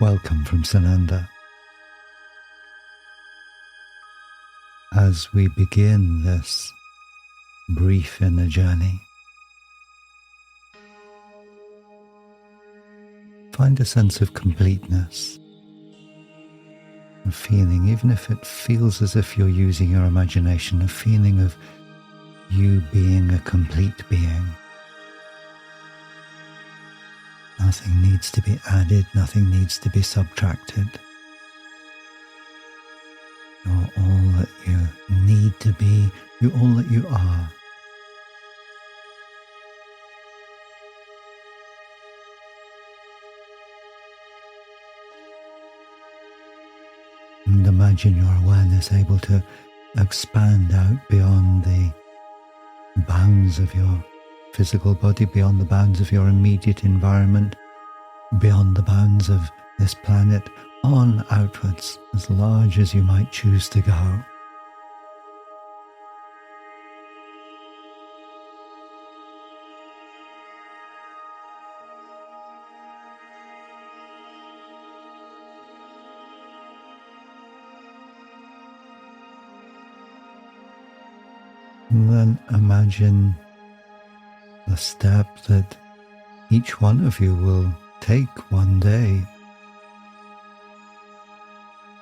Welcome from Sananda. As we begin this brief inner journey, find a sense of completeness, a feeling, even if it feels as if you're using your imagination, a feeling of you being a complete being. Nothing needs to be added, nothing needs to be subtracted. You're all that you need to be, you're all that you are. And imagine your awareness able to expand out beyond the bounds of your physical body, beyond the bounds of your immediate environment, beyond the bounds of this planet, on outwards, as large as you might choose to go. And then imagine the step that each one of you will take one day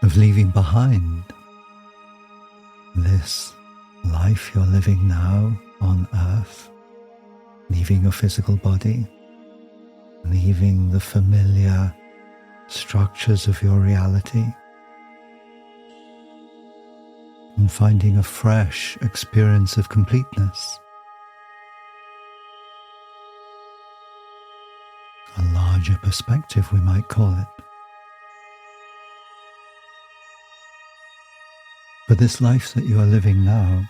of leaving behind this life you're living now on earth, leaving your physical body, leaving the familiar structures of your reality, and finding a fresh experience of completeness. A larger perspective, we might call it. But this life that you are living now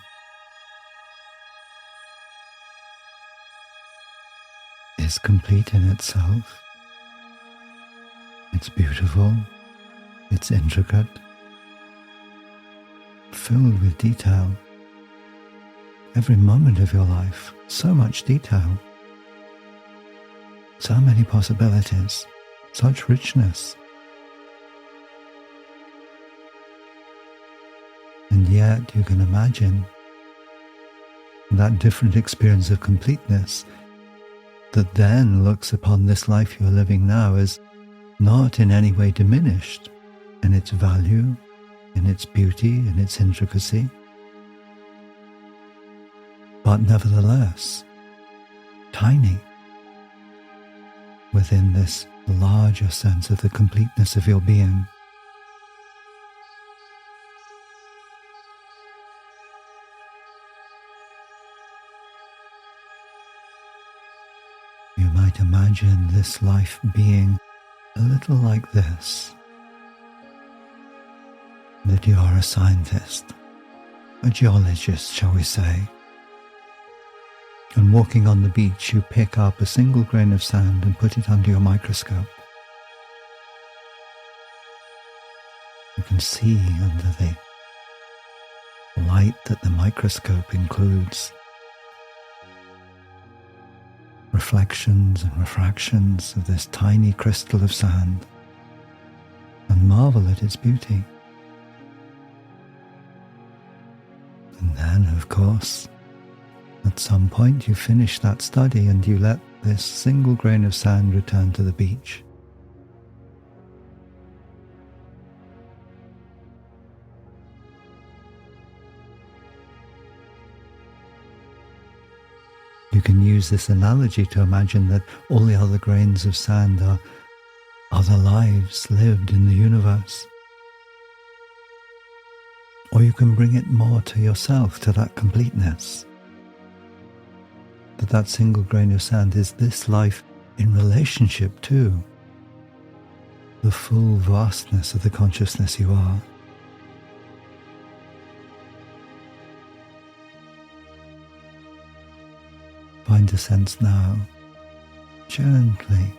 is complete in itself. It's beautiful, it's intricate, filled with detail. Every moment of your life, so much detail. So many possibilities, such richness. And yet you can imagine that different experience of completeness that then looks upon this life you're living now as not in any way diminished in its value, in its beauty, in its intricacy, but nevertheless tiny within this larger sense of the completeness of your being. You might imagine this life being a little like this, that you are a scientist, a geologist, shall we say, and walking on the beach you pick up a single grain of sand and put it under your microscope. You can see under the light that the microscope includes reflections and refractions of this tiny crystal of sand and marvel at its beauty. And then, of course, at some point you finish that study and you let this single grain of sand return to the beach. You can use this analogy to imagine that all the other grains of sand are other lives lived in the universe. Or you can bring it more to yourself, to that completeness. That single grain of sand is this life in relationship to the full vastness of the consciousness you are. Find a sense now, gently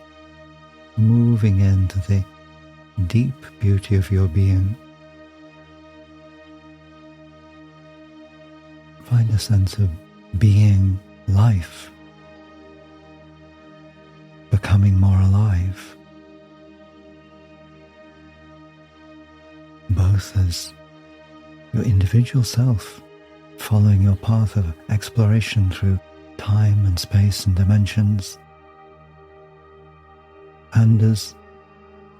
moving into the deep beauty of your being. Find a sense of being life, becoming more alive, both as your individual self, following your path of exploration through time and space and dimensions, and as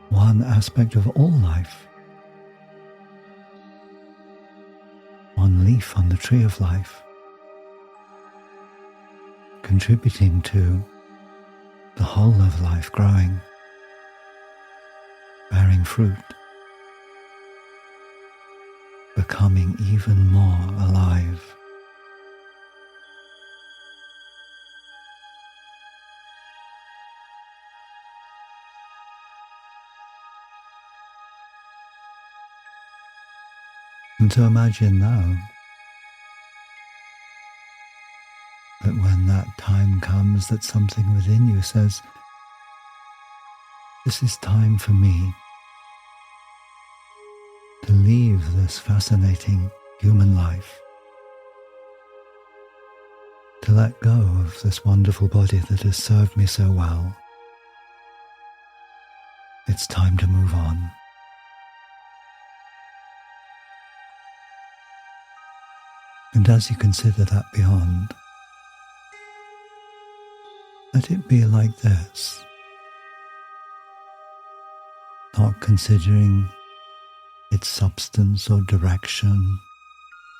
one aspect of all life, one leaf on the tree of life, contributing to the whole of life growing, bearing fruit, becoming even more alive. And so imagine now that when that time comes, that something within you says, this is time for me to leave this fascinating human life, to let go of this wonderful body that has served me so well. It's time to move on. And as you consider that beyond, let it be like this, not considering its substance or direction,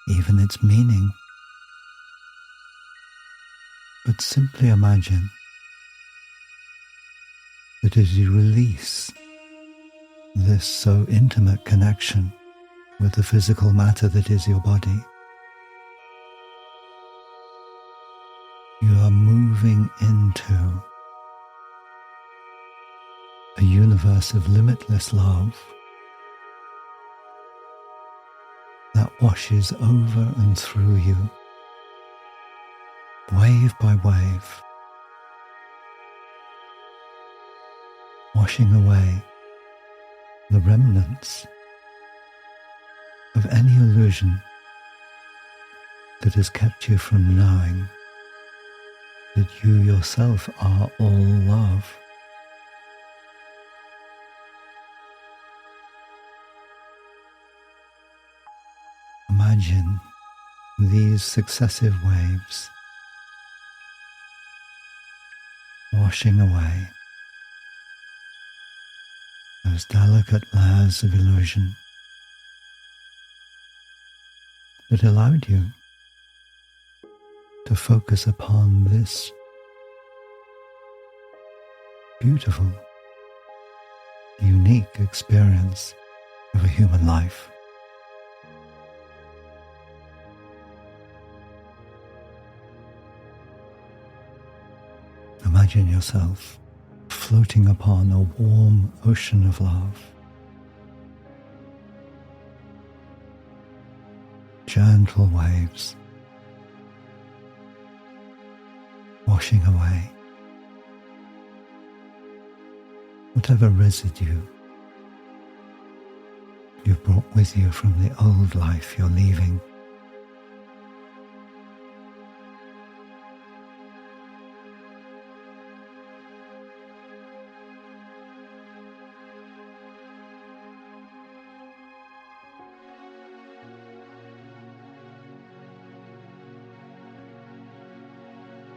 even its meaning, but simply imagine that as you release this so intimate connection with the physical matter that is your body, you are moving into a universe of limitless love that washes over and through you, wave by wave, washing away the remnants of any illusion that has kept you from knowing that you yourself are all love. Imagine these successive waves washing away those delicate layers of illusion that allowed you to focus upon this beautiful, unique experience of a human life. Imagine yourself floating upon a warm ocean of love, gentle waves washing away whatever residue you've brought with you from the old life you're leaving.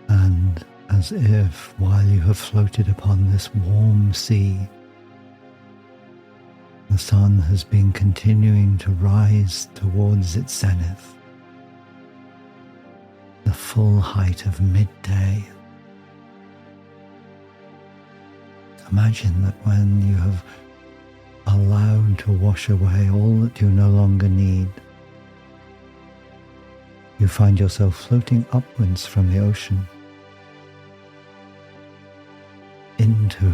And as if while you have floated upon this warm sea, the sun has been continuing to rise towards its zenith, the full height of midday. Imagine that when you have allowed to wash away all that you no longer need, you find yourself floating upwards from the ocean into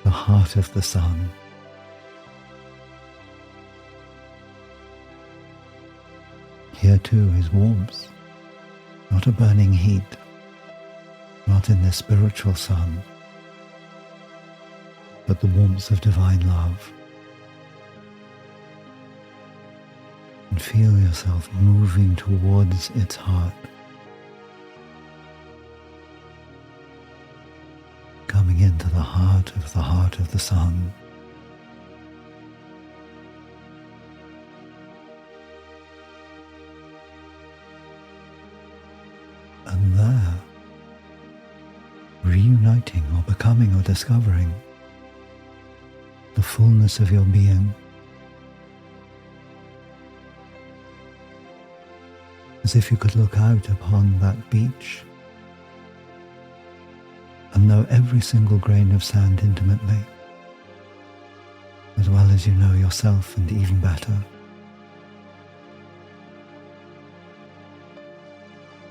the heart of the sun. Here too is warmth, not a burning heat, not in the spiritual sun, but the warmth of divine love. And feel yourself moving towards its heart, coming into the heart of the sun, reuniting or becoming or discovering the fullness of your being, as if you could look out upon that beach and know every single grain of sand intimately, as well as you know yourself, and even better.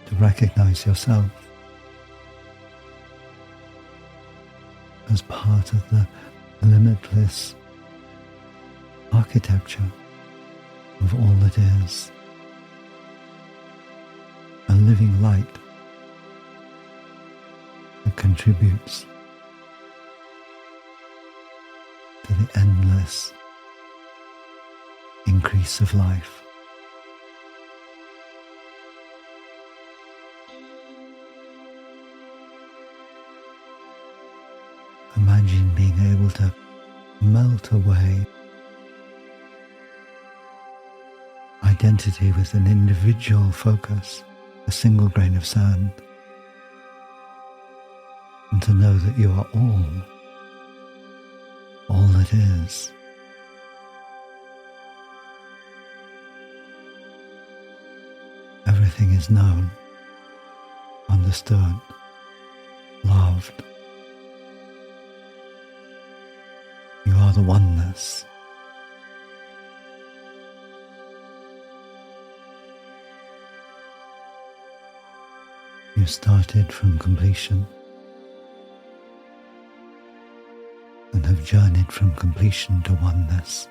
To recognize yourself as part of the limitless architecture of all that is, a living light that contributes to the endless increase of life. Imagine being able to melt away identity with an individual focus, a single grain of sand, and to know that you are all that is. Everything is known, understood, loved. You are the oneness. You started from completion and have journeyed from completion to oneness.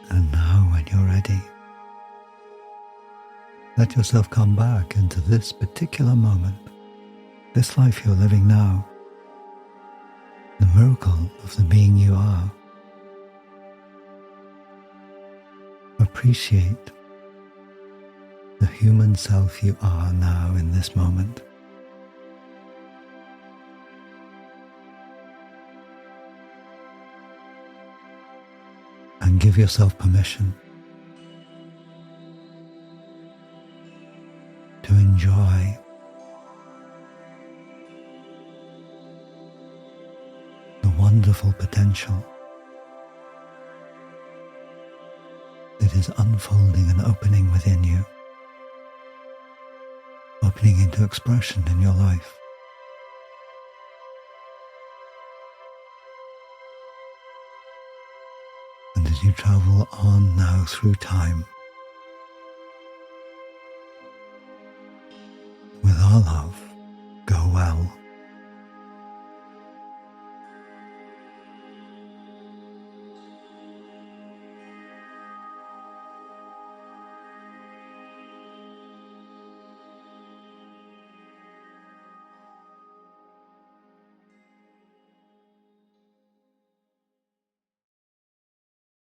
And now, when you're ready, let yourself come back into this particular moment, this life you're living now, the miracle of the being you are. Appreciate the human self you are now in this moment. And give yourself permission to enjoy the wonderful potential that is unfolding and opening within you, opening into expression in your life. And as you travel on now through time, with our love,